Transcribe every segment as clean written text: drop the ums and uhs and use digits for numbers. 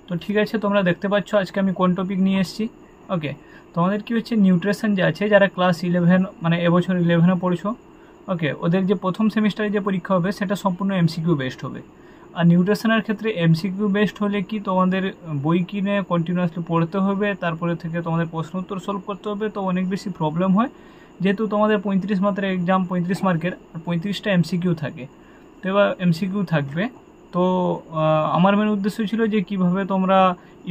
তো ঠিক আছে, তোমরা দেখতে পাচ্ছ আজকে আমি কোন টপিক নিয়ে এসেছি। ওকে, তোমাদের কি হচ্ছে নিউট্রিশন যে আছে, যারা ক্লাস 11 মানে এবছর 11-এ পড়ছো, ওকে, ওদের যে প্রথম সেমিস্টারে যে পরীক্ষা হবে সেটা সম্পূর্ণ এমসিকিউ বেসড হবে। আর নিউট্রিশনের ক্ষেত্রে এমসিকিউ বেসড হলে কি তোমাদের বই কিনে কন্টিনিউয়াসলি পড়তে হবে, তারপরে থেকে তোমাদের প্রশ্ন উত্তর সলভ করতে হবে, তো অনেক বেশি প্রবলেম হয়। যেহেতু তোমাদের 35 মাত্র এক্সাম, 35 মার্কের, আর 35টা এমসিকিউ থাকে, তো এবার এমসিকিউ থাকবে। তো আমার মেন উদ্দেশ্য ছিল যে কিভাবে তোমরা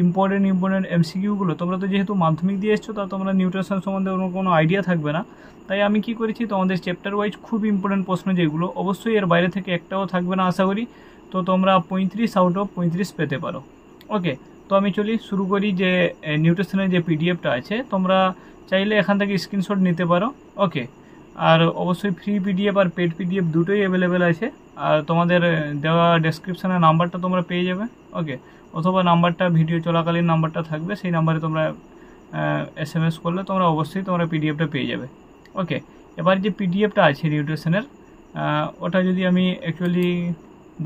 ইম্পর্টেন্ট এমসিকিউগুলো, তোমরা তো যেহেতু মাধ্যমিক দিয়ে এসছো, তা তোমরা নিউট্রিশন সম্বন্ধে কোনো আইডিয়া থাকবে না। তাই আমি কি করেছি, তোমাদের চ্যাপ্টার ওয়াইজ খুব ইম্পর্টেন্ট প্রশ্ন যেগুলো, অবশ্যই এর বাইরে থেকে একটাও থাকবে না আশা করি, তো তোমরা 35 আউট অফ 35 পেতে পারো। ওকে, তো আমি শুরু করি যে নিউট্রিশনের যে পিডিএফটা আছে, তোমরা চাইলে এখান থেকে স্ক্রিনশট নিতে পারো। ওকে, আর অবশ্যই ফ্রি পিডিএফ আর পেড পিডিএফ দুটোই অ্যাভেলেবেল আছে। আর তোমাদের দেওয়া ডেসক্রিপশানে নাম্বারটা তোমরা পেয়ে যাবে। ওকে, অথবা নাম্বারটা ভিডিও চলাকালীন নাম্বারটা থাকবে, সেই নাম্বারে তোমরা SMS করলে তোমরা অবশ্যই তোমরা পিডিএফটা পেয়ে যাবে। ওকে, এবার যে পিডিএফটা আছে নিউট্রিশনের, ওটা যদি আমি অ্যাকচুয়ালি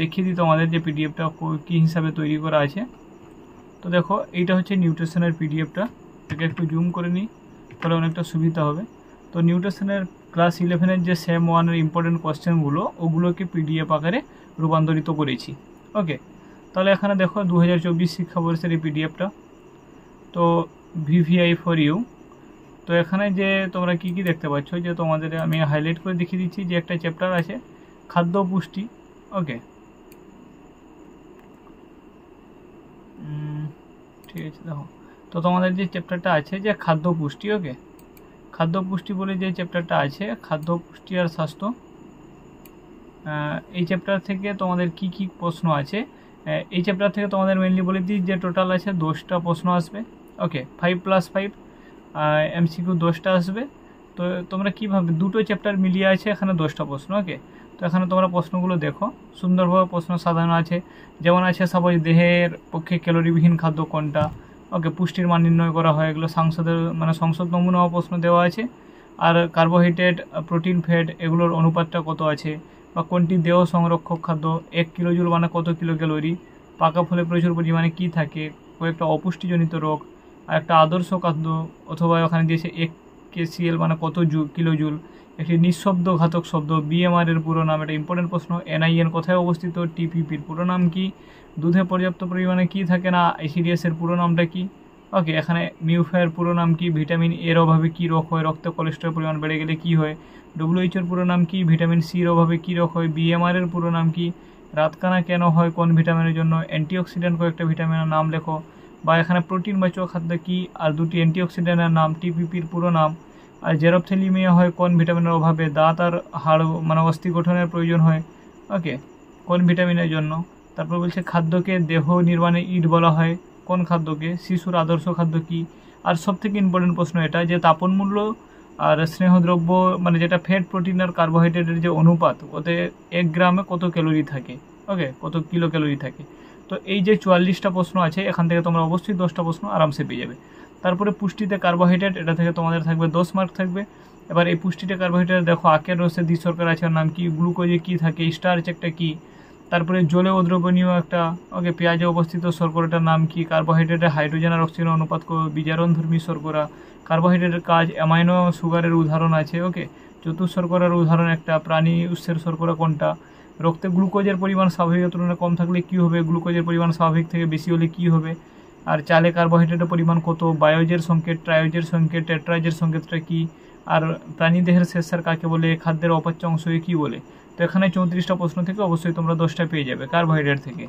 দেখিয়ে দিই তোমাদের যে পিডিএফটা কী হিসাবে তৈরি করা আছে। তো দেখো, এইটা হচ্ছে নিউট্রিশনের পিডিএফটা। এটাকে একটু জুম করে নিই, তাহলে অনেকটা সুবিধা হবে। তো নিউট্রিশনের ক্লাস 11-এর যে সেম 1-এর ইম্পর্টেন্ট কোয়েশ্চেনগুলো, ওগুলোকে পিডিএফ আকারে রূপান্তরিত করেছি। ওকে, তাহলে এখানে দেখো 2024 শিক্ষাবর্ষের এই পিডিএফটা, তো VVI ফর ইউ। তো এখানে যে তোমরা কি কি দেখতে পাচ্ছ, যে তোমাদের আমি হাইলাইট করে দেখিয়ে দিচ্ছি যে একটা চ্যাপ্টার আছে খাদ্য পুষ্টি। ওকে, ঠিক আছে, দেখো, তো তোমাদের যে চ্যাপ্টারটা আছে যে খাদ্য পুষ্টি। ওকে, খাদ্য পুষ্টি বলে যে চ্যাপ্টারটা আছে, খাদ্য পুষ্টি আর স্বাস্থ্য, এই চ্যাপ্টার থেকে তোমাদের কি কি প্রশ্ন আছে। এই চ্যাপ্টার থেকে তোমাদের মেনলি বলে দিই যে টোটাল আছে 10টা প্রশ্ন আসবে। ওকে, 5+5 MCQ 10টা আসবে। তো তোমরা কীভাবে, দুটো চ্যাপ্টার মিলিয়ে আছে এখানে 10টা প্রশ্ন। ওকে, তো এখানে তোমরা প্রশ্নগুলো দেখো, সুন্দরভাবে প্রশ্ন সাজানো আছে। যেমন আছে সাপোজ দেহের পক্ষে ক্যালোরিবিহীন খাদ্য কোনটা। ওকে, পুষ্টির মান নির্ণয় করা হয়, এগুলো সংসদ নমুনাও প্রশ্ন দেওয়া আছে। আর কার্বোহাইড্রেট, প্রোটিন, ফ্যাট, এগুলোর অনুপাতটা কত আছে, বা কোনটি দেহ সংরক্ষক খাদ্য, 1 কিলোজুল মানে কত কিলো ক্যালোরি, পাকা ফলে প্রচুর পরিমাণে কী থাকে, কয়েকটা অপুষ্টিজনিত রোগ, আর একটা আদর্শ খাদ্য, অথবা ওখানে দিয়েছে 1 KCl মানে কত কিলোজুল, একটি নিঃশব্দ ঘাতক শব্দ, BMR এর পুরো নাম, এটা ইম্পর্টেন্ট প্রশ্ন। NIN কোথায় অবস্থিত, TPPর পুরো নাম কি, দুধে পর্যাপ্ত পরিমাণে কি থাকে না, ICDS এর পুরো নামটা কি। ওকে, এখানে মিউফায়ের পুরো নাম কি, ভিটামিন এর অভাবে কী রোগ হয়, রক্তে কোলেস্টেরল পরিমাণ বেড়ে গেলে কী হয়, WHO এর পুরো নাম কি, ভিটামিন সির অভাবে কী রোগ হয়, BMR এর পুরো নাম কি, রাতকানা কেন হয়, কোন ভিটামিনের জন্য, অ্যান্টিঅক্সিডেন্ট কয়েকটা ভিটামিনের নাম লেখো, বা এখানে প্রোটিন বাচক খাদ্য কী আর দুটি অ্যান্টিঅক্সিডেন্টের নাম, TPPর পুরো নাম, আর জেরপ্থ্যালিমিয়া হয় কোন ভিটামিনের অভাবে, দাঁত আর হাড় মানে অস্থি গঠনের প্রয়োজন হয়। ওকে, কোন ভিটামিনের জন্য। তারপর বলছে খাদ্যকে দেহ নির্মাণে ইট বলা হয়, কোন খাদ্যকে, শিশুর আদর্শ খাদ্য কী। আর সবথেকে ইম্পর্টেন্ট প্রশ্ন এটা, যে তাপন মূল্য আর স্নেহদ্রব্য মানে যেটা ফ্যাট, প্রোটিন আর কার্বোহাইড্রেটের যে অনুপাত, ওতে 1 গ্রামে কত ক্যালোরি থাকে। ওকে, কত কিলো ক্যালোরি থাকে। তো এই যে 44টা প্রশ্ন আছে, এখান থেকে তোমরা অবশ্যই 10টা প্রশ্ন আরামসে পেয়ে যাবে। তারপরে পুষ্টিতে কার্বোহাইড্রেট, এটা থেকে তোমাদের থাকবে 10 মার্ক থাকবে। এবার এই পুষ্টিতে কার্বোহাইড্রেট দেখো, আখের রসে দ্বিশর্করা আছে, ওর নাম কি, গ্লুকোজে কী থাকে, স্টার্চ একটা কী, তারপরে জলে অদ্রবণীয় একটা। ওকে, পেঁয়াজে অবস্থিত শর্করাটার নাম কি, কার্বোহাইড্রেটের হাইড্রোজেন আর অক্সিজেন অনুপাত বিজারণধর্মী শর্করা, কার্বোহাইড্রেটের কাজ, অ্যামাইনো সুগারের উদাহরণ আছে। ওকে, চতুঃশর্করার উদাহরণ একটা, প্রাণী উৎসের শর্করা কোনটা, রক্তে গ্লুকোজের পরিমাণ স্বাভাবিক তুলনায় কম থাকলে কী হবে, গ্লুকোজের পরিমাণ স্বাভাবিক থেকে বেশি হলে কী হবে, আর চালে কার্বোহাইড্রেটের পরিমাণ কত, বায়োজের সংকেত, ট্রায়োজের সংকেত, টেট্রাজের সংকেতটা কী, আর প্রাণীদেহের শেষসার কাকে বলে, খাদ্যের অপাচ্য অংশকে কী বলে। তো এখানে 34টা প্রশ্ন থেকে অবশ্যই তোমরা 10টা পেয়ে যাবে কার্বোহাইড্রেট থেকে।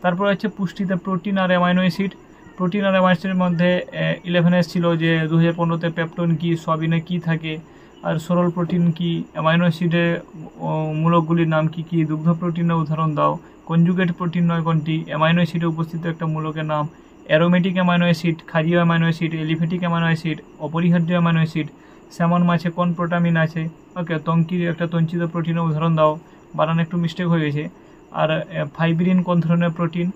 তারপর হচ্ছে পুষ্টিতে প্রোটিন আর অ্যামাইনো অ্যাসিড। প্রোটিন আর অ্যামাইনো অ্যাসিডের মধ্যে 11 ছিল যে 2015-তে পেপটোন কি, সয়াবিনে কী থাকে, আর সরল প্রোটিন কি, অ্যামাইনো অ্যাসিডের মূলকগুলির নাম কি কি, দুগ্ধ প্রোটিনের উদাহরণ দাও, কনজুগেট প্রোটিন নয় কোনটি, অ্যামাইনো অ্যাসিডে উপস্থিত একটা মূলকের নাম, অ্যারোমেটিক অ্যামাইনো অ্যাসিড, ক্ষারীয় amino acid, aliphatic amino acid, অপরিহার্য অ্যামাইনো অ্যাসিড, স্যামন মাছে কোন প্রোটামিন আছে। ওকে, তঙ্কির একটা তঞ্চিত প্রোটিনের উদাহরণ দাও, বানান একটু মিস্টেক হয়ে গেছে। আর ফাইব্রিন কোন ধরনের প্রোটিন।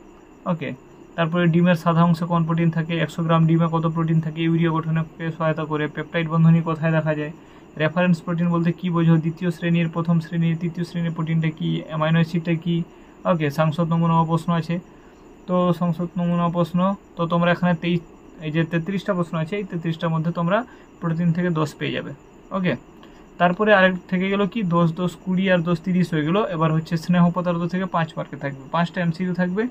ওকে, তারপরে ডিমের সাদা অংশে কোন প্রোটিন থাকে, 100 গ্রাম ডিমে কত প্রোটিন থাকে, ইউরিয়া গঠনে সহায়তা করে, পেপটাইড বন্ধনী কোথায় দেখা যায়, রেফারেন্স প্রোটিন বলতে কী বোঝো, দ্বিতীয় শ্রেণীর, প্রথম শ্রেণীর, তৃতীয় শ্রেণীর প্রোটিনটা কী, অ্যামাইনো অ্যাসিডটা কী। ওকে, সাংসদ নমুনা প্রশ্ন আছে। তো সংসদ নমুনা প্রশ্ন, তো তোমরা এখানে এই যে 33টা প্রশ্ন আছে, এই 33টার মধ্যে তোমরা প্রতিদিন থেকে 10 পেয়ে যাবে। ওকে, তারপরে আরেক থেকে গেল কি 10 10 20 আর 10 30 হয়ে গেল। এবার হচ্ছে স্নেহ পদার্থ থেকে 5 মার্কে থাকবে, 5টা এমসিকিউ থাকবে।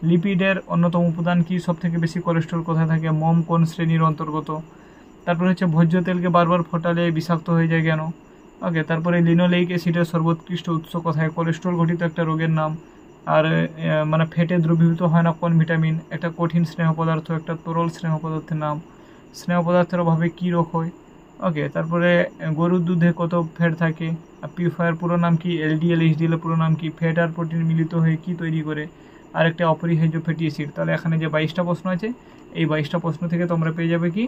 লিপিডের অন্যতম উপাদান কি, সব থেকে বেশি কোলেস্ট্রল কোথায় থাকে, মোম কোন শ্রেণীর অন্তর্গত, তারপরে হচ্ছে ভোজ্য তেলকে বারবার ফোটালে বিষাক্ত হয়ে যায় কেন। ওকে, তারপরে লিনোলেইক অ্যাসিডের সর্বোৎকৃষ্ট উৎস কোথায়, কোলেস্ট্রল ঘটিত একটা রোগের নাম। আর মানে ফ্যাটে দ্রবীভূত হয় না কোন ভিটামিন, একটা কঠিন স্নেহ পদার্থ, একটা তরল স্নেহ পদার্থের নাম। স্নেহ পদার্থের অভাবে কী রোগ হয়। ওকে, তারপরে গরুর দুধে কত ফ্যাট থাকে, আর পিউরিফায়ার পুরো নাম কি, এলডিএল এইচডিএল এর পুরো নাম কি, ফ্যাট আর প্রোটিন মিলিত হয়ে কি তৈরি করে, আর একটা অপরিহার্য ফ্যাটি অ্যাসিড। তাহলে এখানে যে 22টা প্রশ্ন আছে, এই 22টা প্রশ্ন থেকে তোমরা পেয়ে যাবে কি,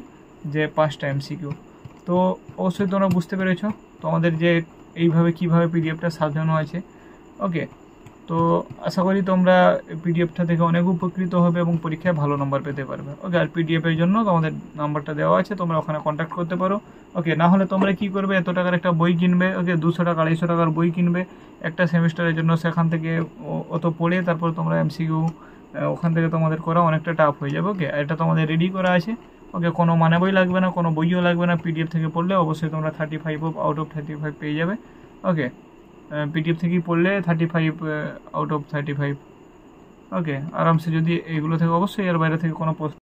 যে 5টা এমসিকিউ। তো অবশ্যই তোমরা বুঝতে পেরেছো তোমাদের যে এইভাবে কিভাবে পিডিএফটা সাজানো আছে। ওকে, তো আশা করি তোমরা পিডিএফটা থেকে অনেক উপকৃত হবে এবং পরীক্ষায় ভালো নম্বর পেতে পারবে। ওকে, আর পিডিএফের জন্য তোমাদের নাম্বারটা দেওয়া আছে, তোমরা ওখানে কন্ট্যাক্ট করতে পারো। ওকে, না হলে তোমরা কি করবে, এত টাকার একটা বই কিনবে। ওকে, 200 টাকা 250 টাকার বই কিনবে একটা সেমিস্টারের জন্য, সেখান থেকে অত পড়ে তারপর তোমরা এমসিকিউ ওখান থেকে তোমাদের করা অনেকটা টাফ হয়ে যাবে। ওকে, আর এটা তোমাদের রেডি করা আছে। ওকে, কোনো মানে বই লাগবে না, কোনো বইও লাগবে না, পিডিএফ থেকে পড়লে অবশ্যই তোমরা 35 আউট অফ 35 পেয়ে যাবে। ওকে, পিডিএফ থেকেই পড়লে 35 আউট অফ 35। ওকে, আরামসে। যদি এইগুলো থেকে অবশ্যই এর বাইরে থেকে কোনো প্রশ্ন